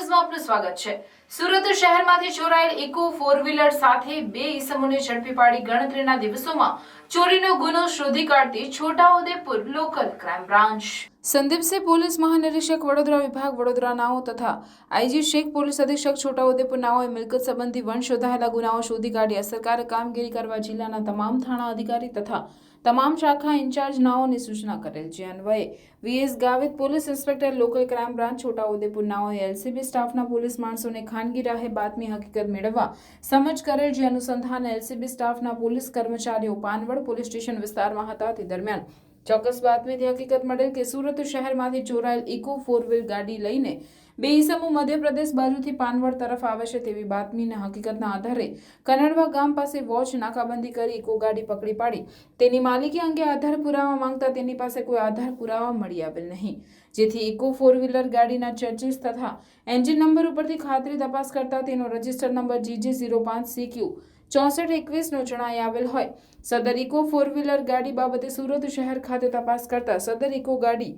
ન્યૂઝમાં આપનું સ્વાગત છે। સુરત શહેરમાંથી ચોરાયેલ ઇકો ફોર વ્હીલર સાથે બે ઈસમોને ઝડપી પાડી ગણતરીના દિવસોમાં ચોરીનો ગુનો શોધી કાઢતી Chhotaudepur local crime branch. Sandeepsinh police મહાનિરીક્ષક વડોદરા વિભાગ વડોદરા નાઓ તથા આઈજી શેખ પોલીસ અધિક્ષક છોટાઉદેપુર નાઓએ મિલકત સંબંધી વન શોધાયેલા ગુનાઓ શોધી કાઢી અસરકારક કામગીરી કરવા જિલ્લાના તમામ થાણા અધિકારી તથા તમામ શાખા ઇન્ચાર્જ નાઓને સૂચના કરેલ, જે અન્વયે VS Gavit police inspector local crime branch Chhotaudepur નાઓએ એલસીબી સ્ટાફના પોલીસ માણસોને ખાનગી રાહે બાતમી હકીકત મેળવવા સમજ કરેલ, જે અનુસંધાને એલસીબી સ્ટાફના પોલીસ કર્મચારીઓ પાનવડ પોલીસ સ્ટેશન વિસ્તારમાં હતા તે દરમિયાન ચોક્કસ બાતમીથી હકીકત મળેલ કે સુરત શહેરમાંથી ચોરાયેલ ઇકો ફોર વ્હીલ ગાડી લઈને બે ઈસમો મધ્યપ્રદેશ બાજુથી પાનવડ તરફ આવે છે તેવી બાતમીના હકીકતના આધારે કનડવા ગામ પાસે વોચ નાકાબંધી કરી ઇકો ગાડી પકડી પાડી તેની માલિકી અંગે આધાર પુરાવા માંગતા તેની પાસે કોઈ આધાર પુરાવા મળી આવેલ નહીં, જેથી ઇકો ફોર વ્હીલર ગાડીના ચેસિસ તથા એન્જિન નંબર ઉપરથી ખાતરી તપાસ કરતા તેનો રજિસ્ટર નંબર GJ05CQ 6421 જણાઈ આવેલ હોય। સદર ઇકો ફોર વ્હીલર ગાડી બાબતે સુરત શહેર ખાતે તપાસ કરતા સદર ઇકો ગાડી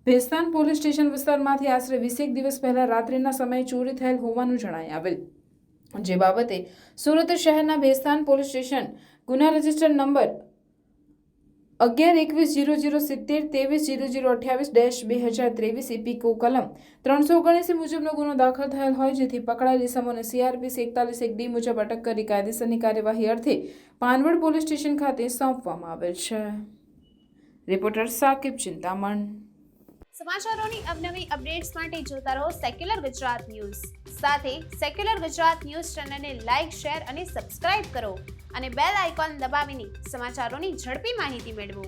ભેસ્તાન પોલીસ સ્ટેશન વિસ્તારમાંથી આશરે 20 દિવસ પહેલા રાત્રિના સમયે ચોરી થયેલ હોવાનું જણાઈ આવેલ, જે બાબતે સુરત શહેરના ભેસ્તાન પોલીસ સ્ટેશન ગુના રજિસ્ટર નંબર 11-21-007-23-0028-2023 ઇપીકો કલમ 379 મુજબનો ગુનો દાખલ થયેલ હોય, જેથી પકડાયેલ ઇસમોને CRPC 41(1)D મુજબ અટક કરી કાયદેસરની કાર્યવાહી અર્થે પાનવડ પોલીસ સ્ટેશન ખાતે સોંપવામાં આવેલ છે। રિપોર્ટર સાકિબ ચિંતામણ। સમાચારોની અવનવી અપડેટ્સ માટે જોતા રહો સેક્યુલર ગુજરાત ન્યૂઝ। સાથે સેક્યુલર ગુજરાત ન્યૂઝ ચેનલને લાઇક, શેર અને સબસ્ક્રાઇબ કરો અને બેલ આઇકોન દબાવીને સમાચારોની ઝડપી માહિતી મેળવો।